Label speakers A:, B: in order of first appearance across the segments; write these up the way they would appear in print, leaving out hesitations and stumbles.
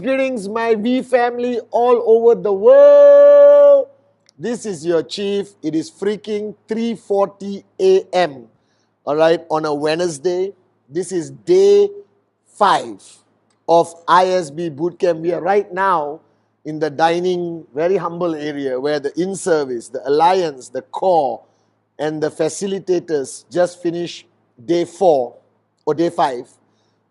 A: Greetings, my V family all over the world. This is your chief. It is freaking 3:40 a.m. All right, on a Wednesday. This is day 5 of ISB Bootcamp. We are right now in the dining, very humble area where the in-service, the alliance, the core, and the facilitators just finished day 4 or day 5,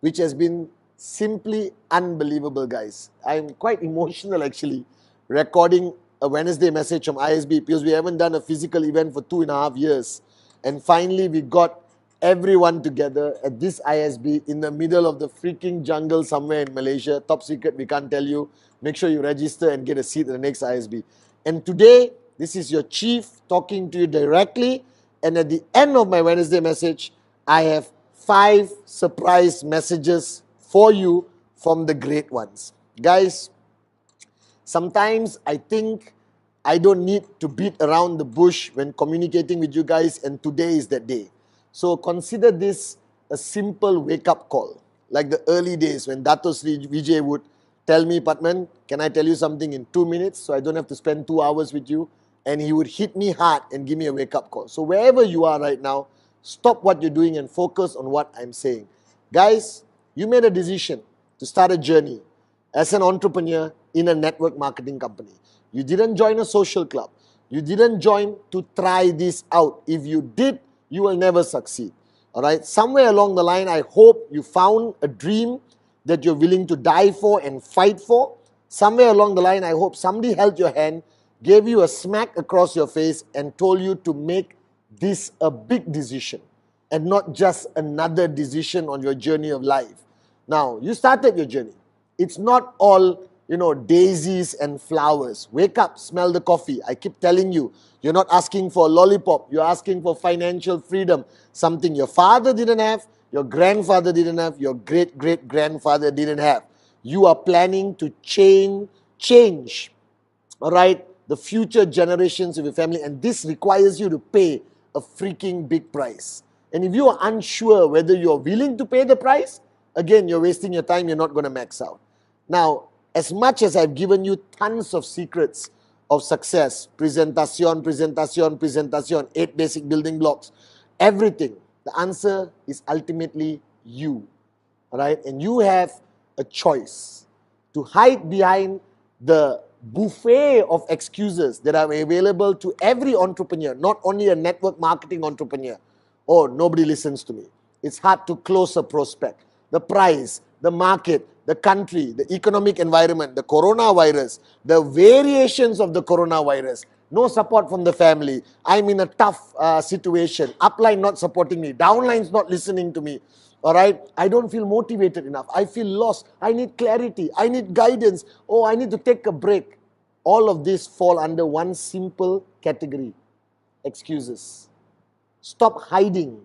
A: which has been simply unbelievable, guys. I'm quite emotional actually recording a Wednesday message from ISB because we haven't done a physical event for 2.5 years. And finally we got everyone together at this ISB in the middle of the freaking jungle somewhere in Malaysia. Top secret, we can't tell you. Make sure you register and get a seat at the next ISB. And today, this is your chief talking to you directly. And at the end of my Wednesday message, I have 5 surprise messages for you from the great ones. Guys, sometimes I think I don't need to beat around the bush when communicating with you guys, and today is that day. So consider this a simple wake-up call. Like the early days when Dato Sri Vijay would tell me, Patman, can I tell you something in 2 minutes so I don't have to spend 2 hours with you? And he would hit me hard and give me a wake-up call. So wherever you are right now, stop what you're doing and focus on what I'm saying. Guys, you made a decision to start a journey as an entrepreneur in a network marketing company. You didn't join a social club. You didn't join to try this out. If you did, you will never succeed. All right? Somewhere along the line, I hope you found a dream that you're willing to die for and fight for. Somewhere along the line, I hope somebody held your hand, gave you a smack across your face and told you to make this a big decision and not just another decision on your journey of life. Now, you started your journey. It's not all, daisies and flowers. Wake up, smell the coffee. I keep telling you, you're not asking for a lollipop. You're asking for financial freedom. Something your father didn't have, your grandfather didn't have, your great-great-grandfather didn't have. You are planning to change, all right, the future generations of your family, and this requires you to pay a freaking big price. And if you are unsure whether you're willing to pay the price, again, you're wasting your time, you're not going to max out. Now, as much as I've given you tons of secrets of success, presentation, 8 basic building blocks, everything, the answer is ultimately you. All right? And you have a choice to hide behind the buffet of excuses that are available to every entrepreneur, not only a network marketing entrepreneur. Oh, nobody listens to me. It's hard to close a prospect. The price, the market, the country, the economic environment, the coronavirus, the variations of the coronavirus, no support from the family. I'm in a tough situation. Upline not supporting me. Downline's not listening to me. All right? I don't feel motivated enough. I feel lost. I need clarity. I need guidance. Oh, I need to take a break. All of this fall under one simple category: excuses. Stop hiding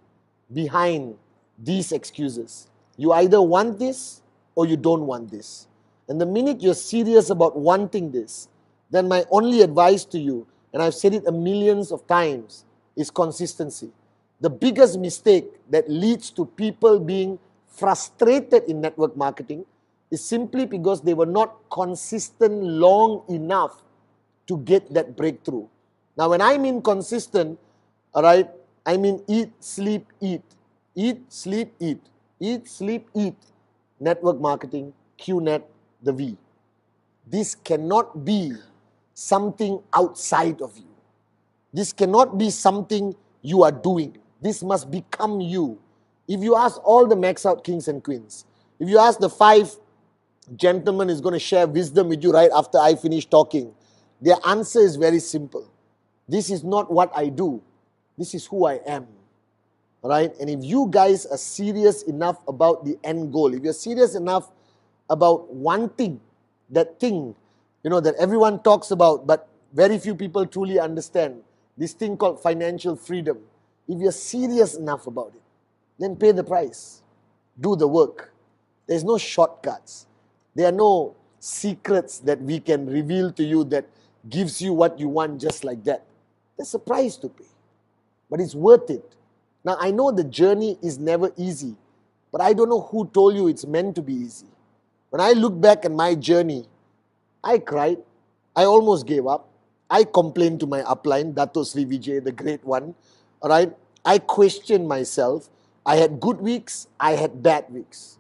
A: behind these excuses. You either want this or you don't want this. And the minute you're serious about wanting this, then my only advice to you, and I've said it a millions of times, is consistency. The biggest mistake that leads to people being frustrated in network marketing is simply because they were not consistent long enough to get that breakthrough. Now, when I mean consistent, all right, I mean eat, sleep, eat. Eat, sleep, eat. Eat, sleep, eat. Network marketing, QNet, the V. This cannot be something outside of you. This cannot be something you are doing. This must become you. If you ask all the max out kings and queens, if you ask the 5 gentlemen who's going to share wisdom with you right after I finish talking, their answer is very simple. This is not what I do. This is who I am. right? And if you guys are serious enough about the end goal, if you're serious enough about wanting that thing, that everyone talks about, but very few people truly understand, this thing called financial freedom. If you're serious enough about it, then pay the price. Do the work. There's no shortcuts. There are no secrets that we can reveal to you that gives you what you want just like that. There's a price to pay, but it's worth it. Now, I know the journey is never easy, but I don't know who told you it's meant to be easy. When I look back at my journey, I cried. I almost gave up. I complained to my upline, Dato Sri Vijay, the great one. All right. I questioned myself. I had good weeks. I had bad weeks.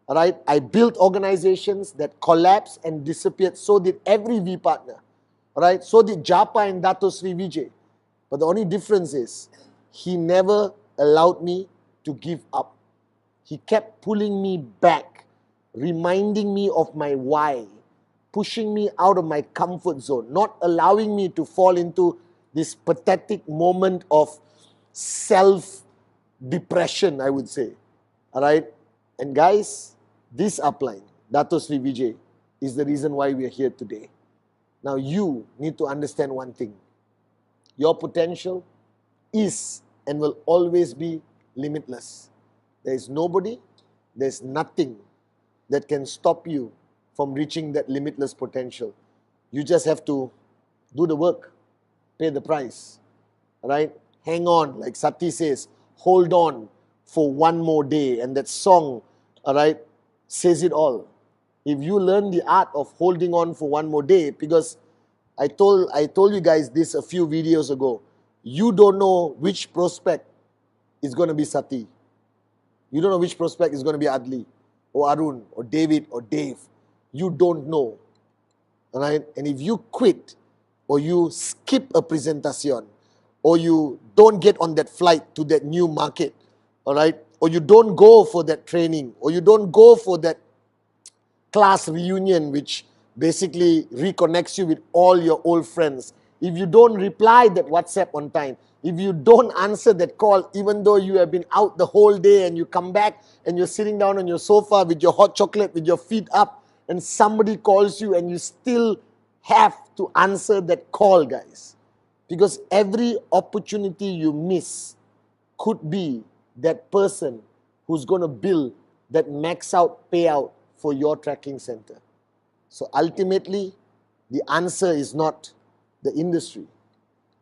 A: All right. I built organizations that collapsed and disappeared. So did every V partner. All right. So did Japa and Dato Sri Vijay. But the only difference is he never allowed me to give up. He kept pulling me back, reminding me of my why, pushing me out of my comfort zone, not allowing me to fall into this pathetic moment of self-depression, I would say. All right? And guys, this upline, Dato Sri Vijay, is the reason why we are here today. Now you need to understand one thing. Your potential is and will always be limitless. There is nobody, there's nothing that can stop you from reaching that limitless potential. You just have to do the work, pay the price, right? Hang on, like Sati says, hold on for one more day. And that song, all right, says it all. If you learn the art of holding on for one more day, because I told you guys this a few videos ago, you don't know which prospect is going to be Sati. You don't know which prospect is going to be Adli, or Arun, or David, or Dave. You don't know. Right? And if you quit, or you skip a presentation, or you don't get on that flight to that new market, all right, or you don't go for that training, or you don't go for that class reunion, which basically reconnects you with all your old friends, if you don't reply that WhatsApp on time, if you don't answer that call, even though you have been out the whole day and you come back and you're sitting down on your sofa with your hot chocolate, with your feet up, and somebody calls you and you still have to answer that call, guys. Because every opportunity you miss could be that person who's going to build that max out payout for your tracking center. So ultimately, the answer is not the industry.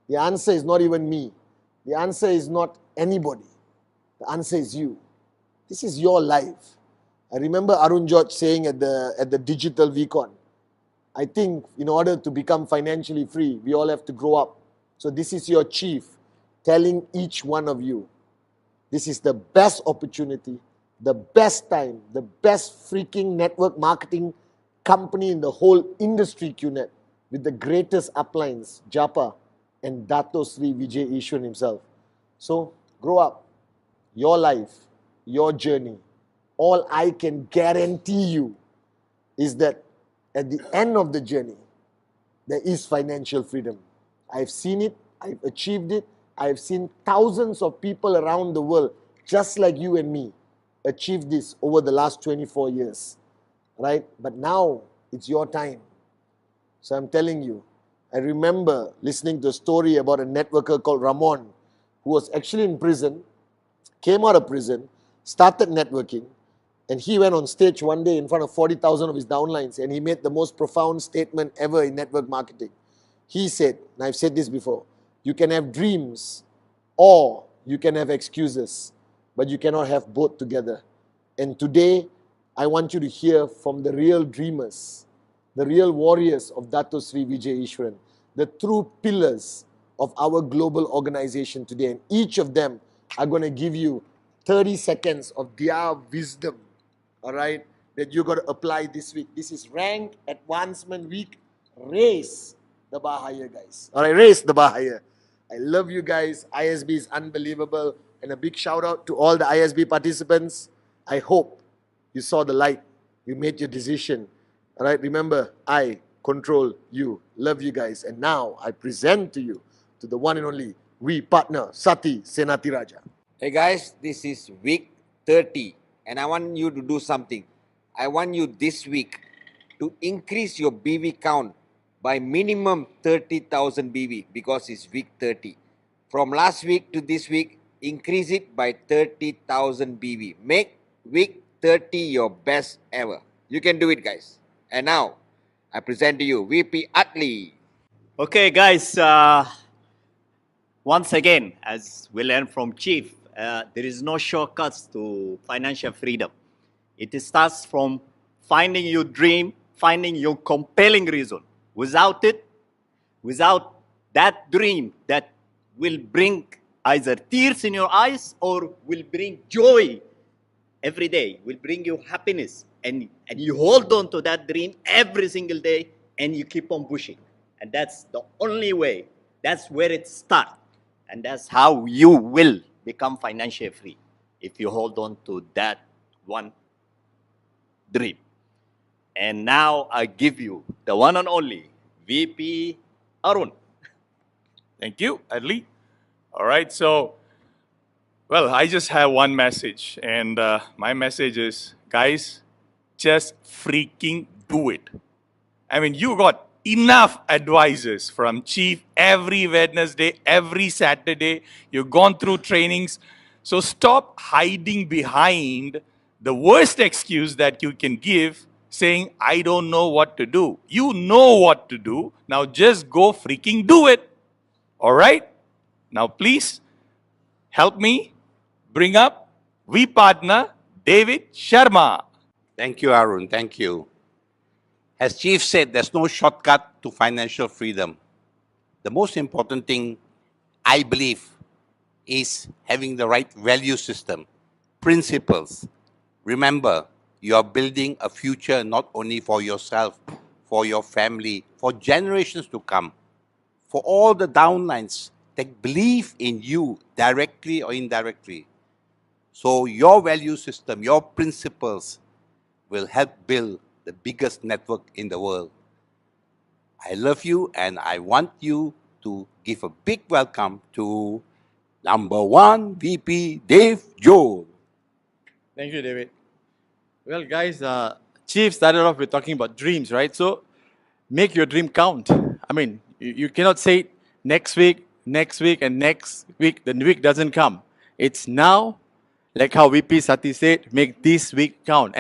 A: The answer is not even me. The answer is not anybody. The answer is you. This is your life. I remember Arun George saying at the digital VCon, I think in order to become financially free, we all have to grow up. So this is your chief telling each one of you, this is the best opportunity, the best time, the best freaking network marketing company in the whole industry, QNet, with the greatest uplines, Japa and Dato Sri Vijay Ishwan himself. So grow up, your life, your journey. All I can guarantee you is that at the end of the journey, there is financial freedom. I've seen it, I've achieved it, I've seen thousands of people around the world, just like you and me, achieve this over the last 24 years, right? But now it's your time. So I'm telling you, I remember listening to a story about a networker called Ramon, who was actually in prison, came out of prison, started networking, and he went on stage one day in front of 40,000 of his downlines, and he made the most profound statement ever in network marketing. He said, and I've said this before, you can have dreams or you can have excuses, but you cannot have both together. And today, I want you to hear from the real dreamers, the real warriors of Dato Sri Vijay Ishwaran, the true pillars of our global organization today. And each of them are going to give you 30 seconds of their wisdom, all right, that you're going to apply this week. This is Rank Advancement Week. Raise the bar higher, guys. All right, raise the bar higher. I love you guys. ISB is unbelievable. And a big shout out to all the ISB participants. I hope you saw the light. You made your decision. All right, remember, I control you. Love you guys. And now I present to you, to the one and only, we partner, Sati Senatiraja.
B: Hey guys, this is week 30 and I want you to do something. I want you this week to increase your BV count by minimum 30,000 BV because it's week 30. From last week to this week, increase it by 30,000 BV. Make week 30 your best ever. You can do it, guys. And now, I present to you VP Utley.
C: Okay, guys, once again, as we learned from Chief, there is no shortcuts to financial freedom. It starts from finding your dream, finding your compelling reason. Without it, without that dream that will bring either tears in your eyes or will bring joy every day, will bring you happiness, and you hold on to that dream every single day and you keep on pushing. And that's the only way. That's where it starts. And that's how you will become financially free if you hold on to that one dream. And now I give you the one and only VP Arun.
D: Thank you, Adli. All right, so, well, I just have one message, and my message is, guys, just freaking do it. I mean, you got enough advisors from Chief every Wednesday, every Saturday. You've gone through trainings. So stop hiding behind the worst excuse that you can give, saying, I don't know what to do. You know what to do. Now just go freaking do it. All right? Now, please help me bring up V partner David Sharma.
E: Thank you, Arun. Thank you. As Chief said, there's no shortcut to financial freedom. The most important thing, I believe, is having the right value system, principles. Remember, you are building a future not only for yourself, for your family, for generations to come, for all the downlines that believe in you directly or indirectly. So your value system, your principles will help build the biggest network in the world. I love you and I want you to give a big welcome to number one VP Dave Joel.
F: Thank you, David. Well, guys, Chief started off with talking about dreams, right? So make your dream count. I mean, you cannot say next week, and next week, the week doesn't come. It's now, like how VP Sati said, make this week count.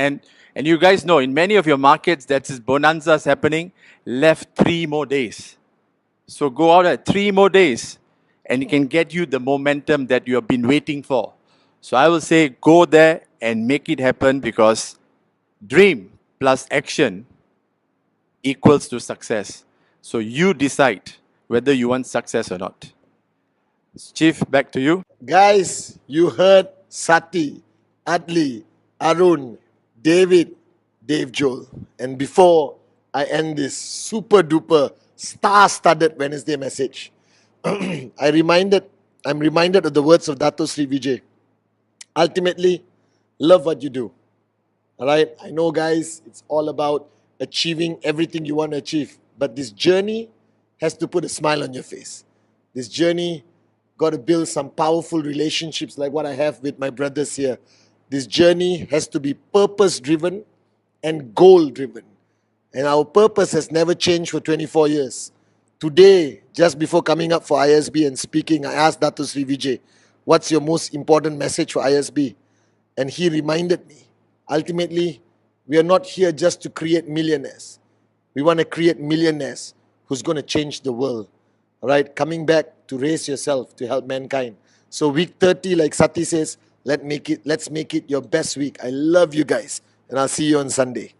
F: And you guys know, in many of your markets, that's this bonanzas happening, left 3 more days. So go out at 3 more days, and it can get you the momentum that you have been waiting for. So I will say, go there and make it happen, because dream plus action equals to success. So you decide whether you want success or not. Chief, back to you.
A: Guys, you heard Sati, Adli, Arun, David, Dave Joel. And before I end this super duper star-studded Wednesday message, I'm reminded of the words of Dato Sri Vijay. Ultimately, love what you do. All right? I know, guys, it's all about achieving everything you want to achieve. But this journey has to put a smile on your face. This journey got to build some powerful relationships like what I have with my brothers here. This journey has to be purpose-driven and goal-driven. And our purpose has never changed for 24 years. Today, just before coming up for ISB and speaking, I asked Dato Sri Vijay, what's your most important message for ISB? And he reminded me, ultimately, we are not here just to create millionaires. We want to create millionaires who's going to change the world. All right, coming back to raise yourself to help mankind. So week 30, like Sati says, let's make it your best week. I love you guys, and I'll see you on Sunday.